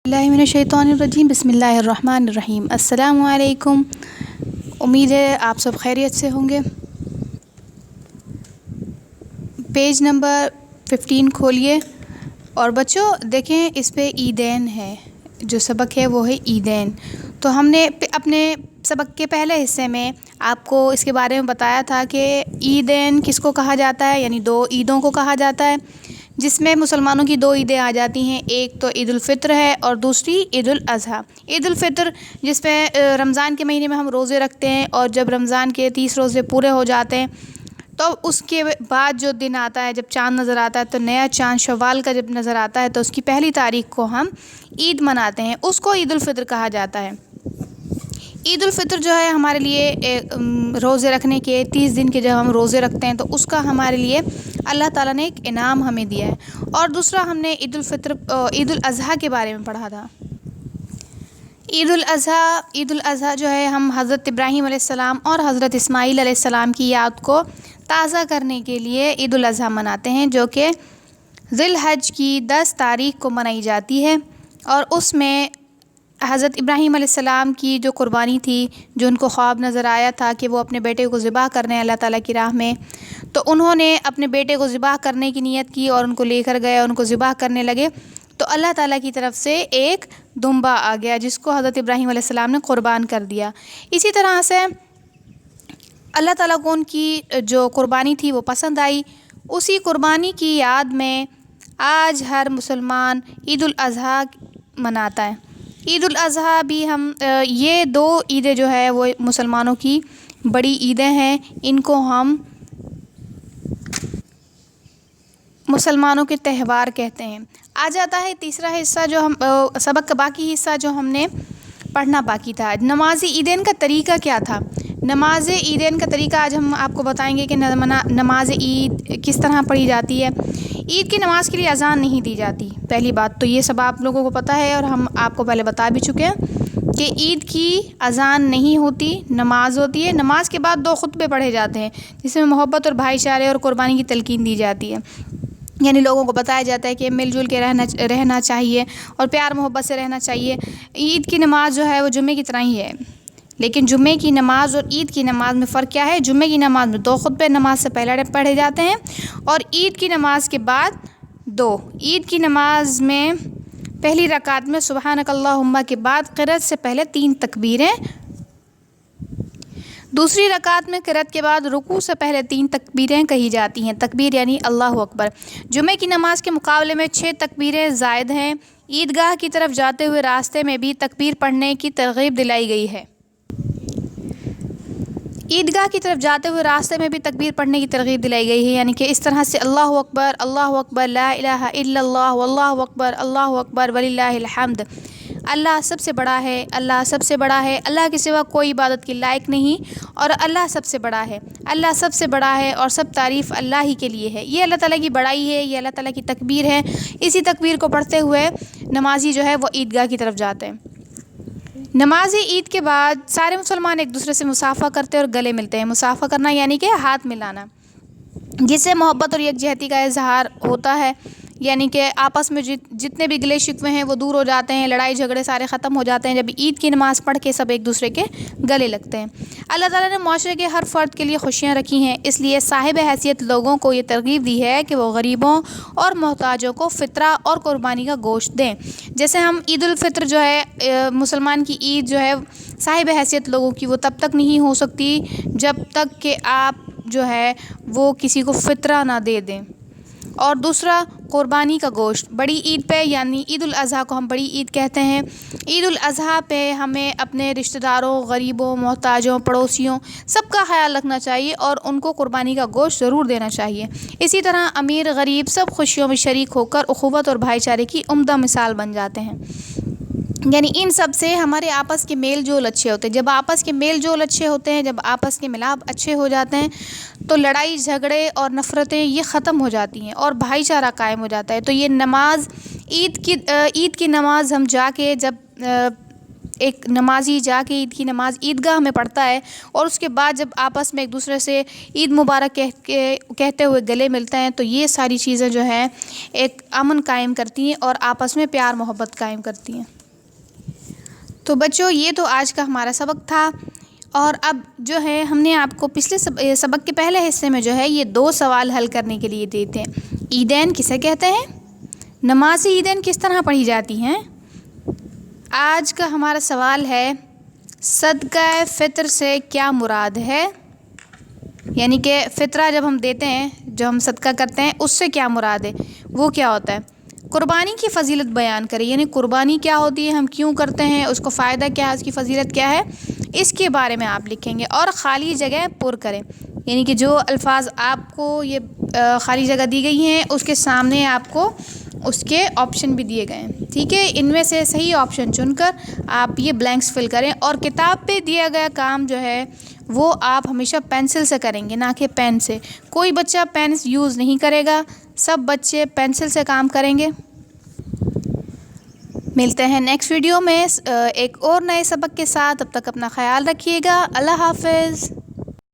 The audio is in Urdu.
اللہ من الشیطان الرجیم بسم اللہ الرحمن الرحیم۔ السلام علیکم، امید ہے آپ سب خیریت سے ہوں گے۔ پیج نمبر 15 کھولیے اور بچوں دیکھیں اس پہ عیدین ہے، جو سبق ہے وہ ہے عیدین۔ تو ہم نے اپنے سبق کے پہلے حصے میں آپ کو اس کے بارے میں بتایا تھا کہ عیدین کس کو کہا جاتا ہے، یعنی 2 عیدوں کو کہا جاتا ہے، جس میں مسلمانوں کی 2 عیدیں آ جاتی ہیں، ایک تو عید الفطر ہے اور دوسری عید الاضحیٰ۔ عید الفطر جس میں رمضان کے مہینے میں ہم روزے رکھتے ہیں، اور جب رمضان کے 30 روزے پورے ہو جاتے ہیں تو اس کے بعد جو دن آتا ہے، جب چاند نظر آتا ہے، تو نیا چاند شوال کا جب نظر آتا ہے تو اس کی پہلی تاریخ کو ہم عید مناتے ہیں، اس کو عید الفطر کہا جاتا ہے۔ عید الفطر جو ہے ہمارے لیے روزے رکھنے کے 30 دن کے جب ہم روزے رکھتے ہیں تو اس کا ہمارے لیے اللہ تعالیٰ نے ایک انعام ہمیں دیا ہے۔ اور دوسرا ہم نے عید الاضحیٰ کے بارے میں پڑھا تھا۔ عید الاضحیٰ جو ہے ہم حضرت ابراہیم علیہ السلام اور حضرت اسماعیل علیہ السلام کی یاد کو تازہ کرنے کے لیے عید الاضحیٰ مناتے ہیں، جو کہ ذی الحج کی 10 تاریخ کو منائی جاتی ہے۔ اور اس میں حضرت ابراہیم علیہ السلام کی جو قربانی تھی، جو ان کو خواب نظر آیا تھا کہ وہ اپنے بیٹے کو ذبح کرنے اللہ تعالیٰ کی راہ میں، تو انہوں نے اپنے بیٹے کو ذبح کرنے کی نیت کی اور ان کو لے کر گئے اور ان کو ذبح کرنے لگے، تو اللہ تعالیٰ کی طرف سے ایک دمبا آ گیا جس کو حضرت ابراہیم علیہ السلام نے قربان کر دیا۔ اسی طرح سے اللہ تعالیٰ کو ان کی جو قربانی تھی وہ پسند آئی۔ اسی قربانی کی یاد میں آج ہر مسلمان عید الاضحیٰ مناتا ہے۔ عید الاضحیٰ بھی ہم یہ 2 عیدیں جو ہے وہ مسلمانوں کی بڑی عیدیں ہیں، ان کو ہم مسلمانوں کے تہوار کہتے ہیں۔ آ جاتا ہے تیسرا حصہ جو ہم سبق کا باقی حصہ جو ہم نے پڑھنا باقی تھا، نماز عیدین کا طریقہ کیا تھا۔ نماز عیدین کا طریقہ آج ہم آپ کو بتائیں گے کہ نماز عید کس طرح پڑھی جاتی ہے۔ عید کی نماز کے لیے اذان نہیں دی جاتی، پہلی بات تو یہ سب آپ لوگوں کو پتہ ہے، اور ہم آپ کو پہلے بتا بھی چکے ہیں کہ عید کی اذان نہیں ہوتی، نماز ہوتی ہے۔ نماز کے بعد 2 خطبے پڑھے جاتے ہیں جس میں محبت اور بھائی چارے اور قربانی کی تلقین دی جاتی ہے، یعنی لوگوں کو بتایا جاتا ہے کہ مل جل کے رہنا چاہیے اور پیار محبت سے رہنا چاہیے۔ عید کی نماز جو ہے وہ جمعے کی طرح ہی ہے، لیکن جمعے کی نماز اور عید کی نماز میں فرق کیا ہے؟ جمعے کی نماز میں 2 خطبے نماز سے پہلے پڑھے جاتے ہیں، اور عید کی نماز کے بعد 2۔ عید کی نماز میں پہلی رکعت میں سبحانک اللہم کے بعد قرأت سے پہلے 3 تکبیریں، دوسری رکعت میں قرأت کے بعد رکوع سے پہلے 3 تکبیریں کہی جاتی ہیں، تکبیر یعنی اللہ اکبر۔ جمعے کی نماز کے مقابلے میں 6 تکبیریں زائد ہیں۔ عیدگاہ کی طرف جاتے ہوئے راستے میں بھی تکبیر پڑھنے کی ترغیب دلائی گئی ہے۔ عیدگاہ کی طرف جاتے ہوئے راستے میں بھی تکبیر پڑھنے کی ترغیب دلائی گئی ہے، یعنی کہ اس طرح سے اللہ اکبر لا الہ الا اللہ واللہ اکبر وللہ الحمد۔ اللہ سب سے بڑا ہے، اللہ سب سے بڑا ہے، اللہ کے سوا کوئی عبادت کے لائق نہیں، اور اللہ سب سے بڑا ہے، اللہ سب سے بڑا ہے، اور سب تعریف اللہ ہی کے لیے ہے۔ یہ اللہ تعالیٰ کی بڑائی ہے، یہ اللہ تعالیٰ کی تکبیر ہے۔ اسی تکبیر کو پڑھتے ہوئے نمازی جو ہے وہ عیدگاہ کی طرف جاتے ہیں۔ نماز عید کے بعد سارے مسلمان ایک دوسرے سے مصافحہ کرتے اور گلے ملتے ہیں۔ مصافحہ کرنا یعنی کہ ہاتھ ملانا، جس سے محبت اور یکجہتی کا اظہار ہوتا ہے، یعنی کہ آپس میں جتنے بھی گلے شکوے ہیں وہ دور ہو جاتے ہیں، لڑائی جھگڑے سارے ختم ہو جاتے ہیں جب عید کی نماز پڑھ کے سب ایک دوسرے کے گلے لگتے ہیں۔ اللہ تعالیٰ نے معاشرے کے ہر فرد کے لیے خوشیاں رکھی ہیں، اس لیے صاحب حیثیت لوگوں کو یہ ترغیب دی ہے کہ وہ غریبوں اور محتاجوں کو فطرہ اور قربانی کا گوشت دیں۔ جیسے ہم عید الفطر جو ہے مسلمان کی عید جو ہے صاحب حیثیت لوگوں کی، وہ تب تک نہیں ہو سکتی جب تک کہ آپ جو ہے وہ کسی کو فطرہ نہ دے دیں۔ اور دوسرا قربانی کا گوشت، بڑی عید پہ یعنی عید الاضحیٰ کو ہم بڑی عید کہتے ہیں، عید الاضحیٰ پہ ہمیں اپنے رشتہ داروں، غریبوں، محتاجوں، پڑوسیوں سب کا خیال رکھنا چاہیے اور ان کو قربانی کا گوشت ضرور دینا چاہیے۔ اسی طرح امیر غریب سب خوشیوں میں شریک ہو کر اخوت اور بھائی چارے کی عمدہ مثال بن جاتے ہیں، یعنی ان سب سے ہمارے آپس کے میل جول اچھے ہوتے ہیں۔ جب آپس کے میل جول اچھے ہوتے ہیں، جب آپس کے ملاپ اچھے ہو جاتے ہیں تو لڑائی جھگڑے اور نفرتیں یہ ختم ہو جاتی ہیں اور بھائی چارہ قائم ہو جاتا ہے۔ تو یہ نماز عید کی نماز ہم جا کے جب ایک نمازی جا کے عید کی نماز عیدگاہ میں پڑھتا ہے اور اس کے بعد جب آپس میں ایک دوسرے سے عید مبارک کہتے ہوئے گلے ملتے ہیں تو یہ ساری چیزیں جو ہیں ایک امن قائم کرتی ہیں اور آپس میں پیار محبت قائم کرتی ہیں۔ تو بچوں یہ تو آج کا ہمارا سبق تھا، اور اب جو ہے ہم نے آپ کو پچھلے سبق کے پہلے حصے میں جو ہے یہ 2 سوال حل کرنے کے لیے دیتے ہیں۔ عیدین کسے کہتے ہیں؟ نماز عیدین کس طرح پڑھی جاتی ہیں؟ آج کا ہمارا سوال ہے صدقہ فطر سے کیا مراد ہے؟ یعنی کہ فطرہ جب ہم دیتے ہیں، جو ہم صدقہ کرتے ہیں، اس سے کیا مراد ہے، وہ کیا ہوتا ہے؟ قربانی کی فضیلت بیان کریں، یعنی قربانی کیا ہوتی ہے، ہم کیوں کرتے ہیں، اس کو فائدہ کیا ہے، اس کی فضیلت کیا ہے، اس کے بارے میں آپ لکھیں گے اور خالی جگہ پر کریں، یعنی کہ جو الفاظ آپ کو یہ خالی جگہ دی گئی ہیں اس کے سامنے آپ کو اس کے آپشن بھی دیے گئے ہیں، ٹھیک ہے؟ ان میں سے صحیح آپشن چن کر آپ یہ بلینکس فل کریں، اور کتاب پہ دیا گیا کام جو ہے وہ آپ ہمیشہ پینسل سے کریں گے، نہ کہ پین سے۔ کوئی بچہ پین یوز نہیں کرے گا، سب بچے پینسل سے کام کریں گے۔ ملتے ہیں نیکسٹ ویڈیو میں ایک اور نئے سبق کے ساتھ، تب تک اپنا خیال رکھیے گا۔ اللہ حافظ۔